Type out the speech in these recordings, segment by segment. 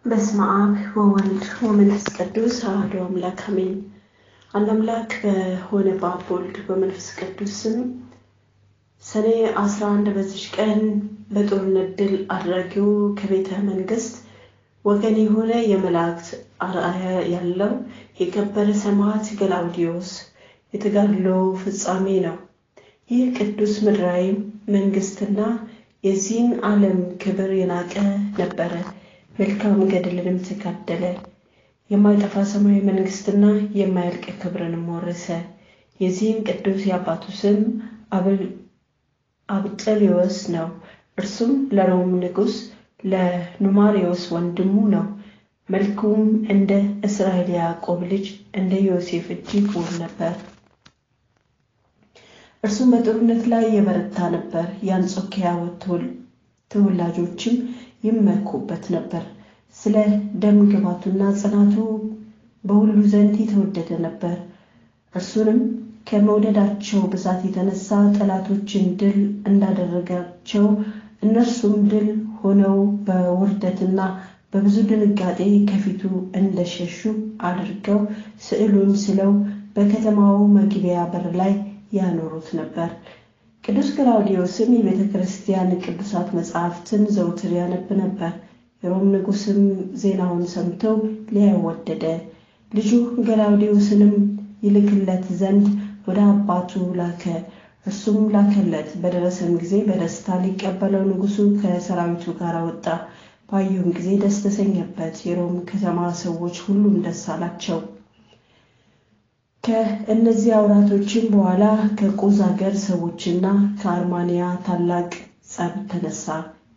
በስመ አብ ወወልድ ወመንፈስ ቅዱስ አሐዱ አምላክ አሜን። አንድ አምላክ በሆነ በአብ ወልድ በመንፈስ ቅዱስ ስም ሰኔ 11 በዚች ቀን በጦርነት ድል አድራጊው ከቤተ መንግስት ወገን የሆነ የመላእክት አርአያ ያለው የከበረ ሰማዕት ገላውዴዎስ የተጋድሎ ፍጻሜ ነው። ይህ ቅዱስ ምድራዊ መንግስትና የዚህን ዓለም ክብር የናቀ ነበረ። መልካም ገድልንም ተካደለ። የማይጠፋ ሰማያዊ መንግስትና የማያልቅ ክብርንም ወረሰ። የዚህም ቅዱስ የአባቱ ስም አብጠልዮስ ነው። እርሱም ለሮም ንጉስ ለኑማሪዮስ ወንድሙ ነው። መልኩም እንደ እስራኤል ያዕቆብ ልጅ እንደ ዮሴፍ እጅግ ውብ ነበር። እርሱም በጦርነት ላይ የበረታ ነበር። የአንጾኪያ ተወላጆችም ይመኩበት ነበር። ስለ ደም ግባቱና ጽናቱ በሁሉ ዘንድ የተወደደ ነበር። እርሱንም ከመውደዳቸው ብዛት የተነሳ ጠላቶችን ድል እንዳደረጋቸው እነርሱም ድል ሆነው በውርደትና በብዙ ድንጋጤ ከፊቱ እንደሸሹ አድርገው ስዕሉን ስለው በከተማው መግቢያ በር ላይ ያኖሩት ነበር። ቅዱስ ገላውዴዎስም የቤተ ክርስቲያን ቅዱሳት መጻሕፍትን ዘውትር ያነብ ነበር። የሮም ንጉስም ዜናውን ሰምተው ሊያየው ወደደ። ልጁ ገላውዴዎስንም ይልክለት ዘንድ ወደ አባቱ ላከ። እርሱም ላከለት። በደረሰም ጊዜ በደስታ ሊቀበለው ንጉሱ ከሰራዊቱ ጋር ወጣ። ባየውም ጊዜ ደስ ተሰኘበት። የሮም ከተማ ሰዎች ሁሉም ደስ አላቸው። ከእነዚህ አውራቶችም በኋላ ከቁዝ አገር ሰዎችና ከአርማንያ ታላቅ ጸብ ተነሳ።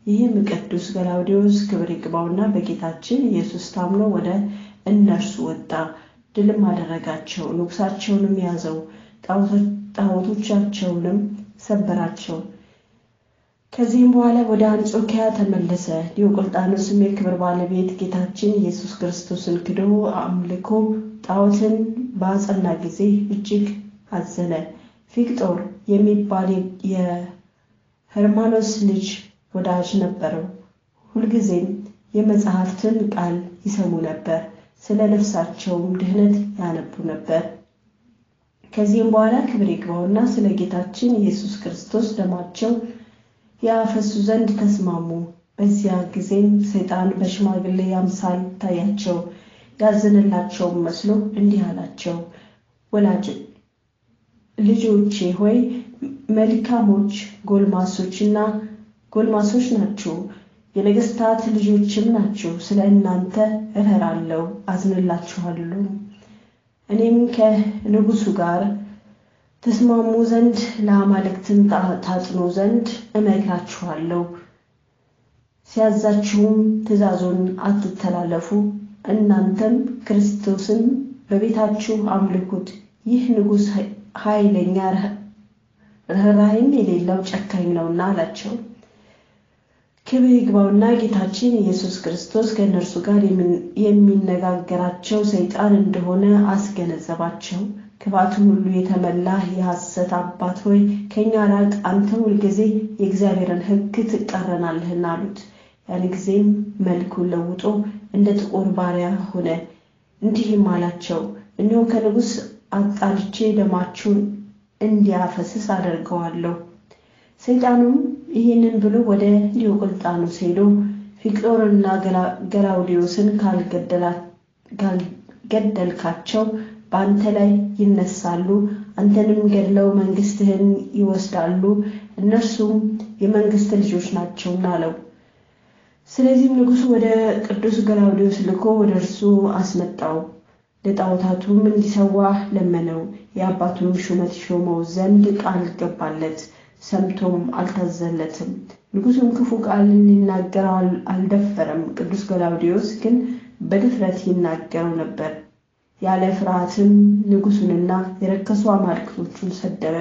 ይህም ቅዱስ ገላውዴዎስ ክብር ይግባውና በጌታችን ኢየሱስ ታምኖ ወደ እነርሱ ወጣ። ድልም አደረጋቸው። ንጉሳቸውንም ያዘው። ጣዖቶቻቸውንም ሰበራቸው። ከዚህም በኋላ ወደ አንጾኪያ ተመለሰ። ዲዮቅልጥያኖስም የክብር ባለቤት ጌታችን ኢየሱስ ክርስቶስን ክዶ አምልኮ ጣዖትን ባጸና ጊዜ እጅግ አዘነ። ፊቅጦር የሚባል የሄርማኖስ ልጅ ወዳጅ ነበረው። ሁልጊዜም የመጽሐፍትን ቃል ይሰሙ ነበር። ስለ ነፍሳቸውም ድህነት ያነቡ ነበር። ከዚህም በኋላ ክብር ይግባውና ስለ ጌታችን ኢየሱስ ክርስቶስ ደማቸው ያፈሱ ዘንድ ተስማሙ። በዚያ ጊዜም ሰይጣን በሽማግሌ አምሳል ታያቸው። ያዘነላቸውም መስሎ እንዲህ አላቸው፣ ወላጅ ልጆቼ ሆይ መልካሞች ጎልማሶች ናችሁ፣ የነገስታት ልጆችም ናችሁ። ስለ እናንተ እፈራለሁ፣ አዝንላችኋለሁ። እኔም ከንጉሱ ጋር ተስማሙ ዘንድ ለአማልክትም ታጥኑ ዘንድ እመክራችኋለሁ። ሲያዛችሁም ትእዛዙን አትተላለፉ። እናንተም ክርስቶስን በቤታችሁ አምልኩት። ይህ ንጉስ ኃይለኛ ርኅራኄም የሌለው ጨካኝ ነውና አላቸው። ክብር ይግባውና ጌታችን ኢየሱስ ክርስቶስ ከእነርሱ ጋር የሚነጋገራቸው ሰይጣን እንደሆነ አስገነዘባቸው። ክፋቱን ሁሉ የተመላህ የሐሰት አባት ሆይ ከእኛ ራቅ፣ አንተ ሁልጊዜ የእግዚአብሔርን ሕግ ትቃረናለህና አሉት። ያን ጊዜም መልኩን ለውጦ እንደ ጥቁር ባሪያ ሆነ። እንዲህም አላቸው፣ እነሆ ከንጉስ አጣልቼ ደማችሁን እንዲያፈስስ አደርገዋለሁ። ሰይጣኑም ይህንን ብሎ ወደ ዲዮቅልጥያኖስ ሄዶ ፊቅጦርና ገላውዴዎስን ካልገደልካቸው በአንተ ላይ ይነሳሉ፣ አንተንም ገድለው መንግስትህን ይወስዳሉ፣ እነርሱም የመንግስት ልጆች ናቸውና አለው። ስለዚህም ንጉሱ ወደ ቅዱስ ገላውዴዎስ ልኮ ወደ እርሱ አስመጣው። ለጣዖታቱም እንዲሰዋ ለመነው። የአባቱንም ሹመት ሾመው ዘንድ ቃል ገባለት። ሰምቶም አልታዘለትም። ንጉሱም ክፉ ቃል ሊናገረው አልደፈረም። ቅዱስ ገላውዴዎስ ግን በድፍረት ይናገረው ነበር። ያለ ፍርሃትም ንጉሱንና የረከሱ አማልክቶቹን ሰደበ።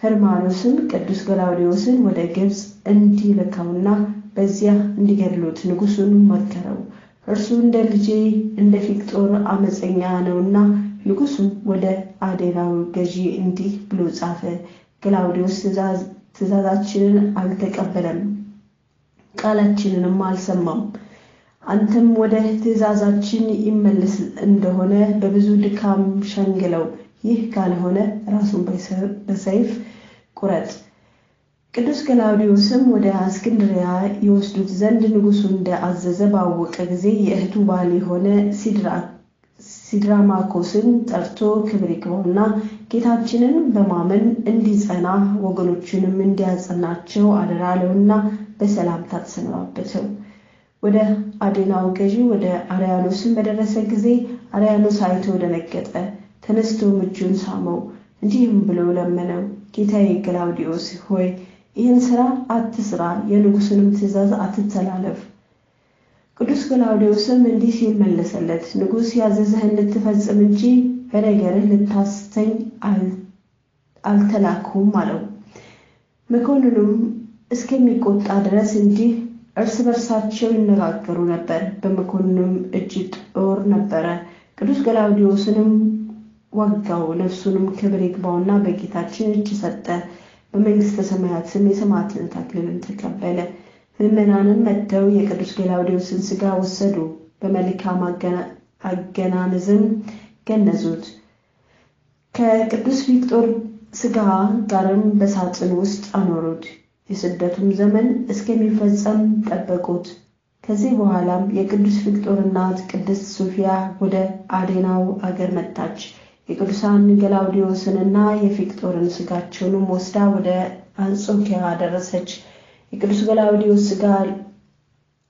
ሄርማኖስም ቅዱስ ገላውዴዎስን ወደ ግብጽ እንዲልከውና በዚያ እንዲገድሉት ንጉሱን መከረው። እርሱ እንደ ልጄ እንደ ፊቅጦር አመፀኛ ነውና። ንጉሱም ወደ አዴናዊ ገዢ እንዲህ ብሎ ጻፈ፣ ገላውዴዎስ ትእዛዛችንን አልተቀበለም፣ ቃላችንንም አልሰማም። አንተም ወደ ትእዛዛችን ይመለስ እንደሆነ በብዙ ድካም ሸንግለው፣ ይህ ካልሆነ ራሱን በሰይፍ ቁረጥ። ቅዱስ ገላውዴዎስም ወደ እስክንድርያ ይወስዱት ዘንድ ንጉሡ እንዳዘዘ ባወቀ ጊዜ የእህቱ ባል የሆነ ሲድራማኮስን ጠርቶ ክብር ይግባውና ጌታችንን በማመን እንዲጸና ወገኖቹንም እንዲያጸናቸው አደራ አለውና በሰላምታ ተሰናበተው። ወደ አዴናው ገዢ ወደ አርያኖስም በደረሰ ጊዜ አርያኖስ አይቶ ደነገጠ። ተነስቶም እጁን ሳመው፣ እንዲህም ብሎ ለመነው፣ ጌታዬ ገላውዴዎስ ሆይ ይህን ሥራ አትስራ፣ የንጉሡንም ትእዛዝ አትተላለፍ። ቅዱስ ገላውዴዎስም እንዲህ ሲል መለሰለት፣ ንጉሥ ያዘዘህን ልትፈጽም እንጂ በነገርህ ልታስተኝ አልተላኩም አለው። መኮንኑም እስከሚቆጣ ድረስ እንዲህ እርስ በርሳቸው ይነጋገሩ ነበር። በመኮንኑም እጅ ጦር ነበረ። ቅዱስ ገላውዴዎስንም ወጋው፣ ነፍሱንም ክብር ይግባውና በጌታችን እጅ ሰጠ። በመንግሥተ ሰማያትም የሰማዕትነት አክሊልን ተቀበለ። ምዕመናንም መጥተው የቅዱስ ገላውዴዎስን ሥጋ ወሰዱ፣ በመልካም አገናነዝም ገነዙት። ከቅዱስ ቪክጦር ሥጋ ጋርም በሳጥን ውስጥ አኖሩት። የስደቱም ዘመን እስከሚፈጸም ጠበቁት። ከዚህ በኋላም የቅዱስ ቪክጦር እናት ቅድስት ሶፊያ ወደ አዴናው አገር መጣች። የቅዱሳን ገላውዴዎስንና የቪክጦርን ሥጋቸውንም ወስዳ ወደ አንጾኪያ ደረሰች። የቅዱስ ገላውዴዎስ ሥጋ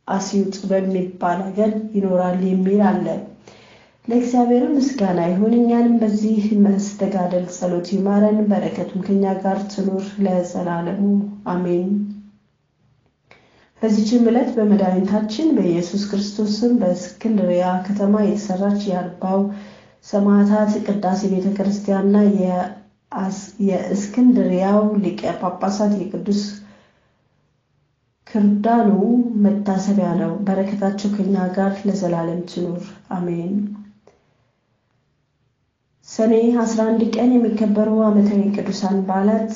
አስዩጥ በሚባል አገር ይኖራል የሚል አለ። ለእግዚአብሔር ምስጋና ይሁን። እኛንም በዚህ መስተጋደል ጸሎት ይማረን፣ በረከቱም ከኛ ጋር ትኑር ለዘላለሙ አሜን። በዚህችም ዕለት በመድኃኒታችን በኢየሱስ ክርስቶስ ስም በእስክንድርያ ከተማ የተሰራች የአርባው ሰማዕታት ቅዳሴ ቤተክርስቲያንና የእስክንድርያው ሊቀ ጳጳሳት የቅዱስ ክርዳኑ መታሰቢያ ነው። በረከታቸው ከኛ ጋር ለዘላለም ትኑር አሜን። ሰኔ 11 ቀን የሚከበሩ ዓመታዊ ቅዱሳን በዓላት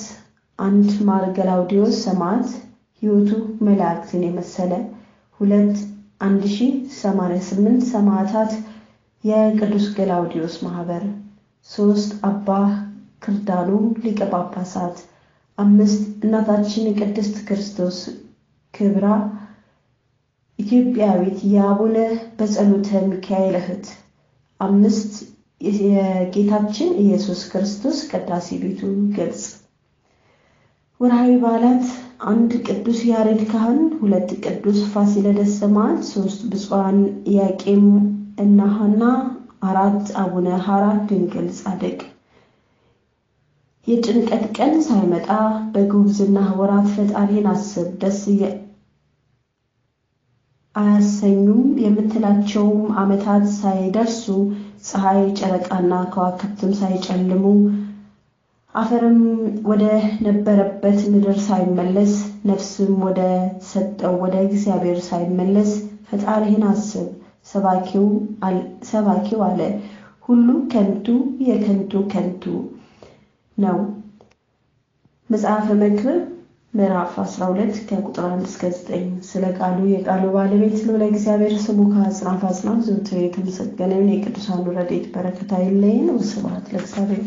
1 ማር ገላውዴዎስ ሰማዕት፣ ሕይወቱ መላእክትን የመሰለ። 2 1088 ሰማዕታት የቅዱስ ገላውዴዎስ ማህበር። 3 አባ ክርዳኑ ሊቀ ጳጳሳት። 5 እናታችን ቅድስት ክርስቶስ ክብራ ኢትዮጵያዊት የአቡነ በጸሎተ ሚካኤል እህት። 5 የጌታችን ኢየሱስ ክርስቶስ ቅዳሴ ቤቱ ግልጽ። ወርሃዊ በዓላት 1 ቅዱስ ያሬድ ካህን፣ 2 ቅዱስ ፋሲለደስ ሰማዕት፣ 3 ብፁዓን ኢያቄም እና ሐና፣ 4 አቡነ ሐራ ድንግል ጻድቅ። የጭንቀት ቀን ሳይመጣ በጉብዝና ወራት ፈጣሪን አስብ፣ ደስ አያሰኙም የምትላቸውም ዓመታት ሳይደርሱ ፀሐይ ጨረቃና ከዋክብትም ሳይጨልሙ አፈርም ወደ ነበረበት ምድር ሳይመለስ ነፍስም ወደ ሰጠው ወደ እግዚአብሔር ሳይመለስ ፈጣሪህን አስብ። ሰባኪው አለ ሁሉ ከንቱ የከንቱ ከንቱ ነው። መጽሐፈ መክብብ ምዕራፍ 12 ከቁጥር 1 እስከ 9። ስለ ቃሉ የቃሉ ባለቤት ልዑል እግዚአብሔር ስሙ ከአጽናፍ አጽናፍ ዘወትር የተመሰገነ ይሁን። የቅዱሳኑ ረድኤት በረከት አይለየን። ወስብሐት ለእግዚአብሔር።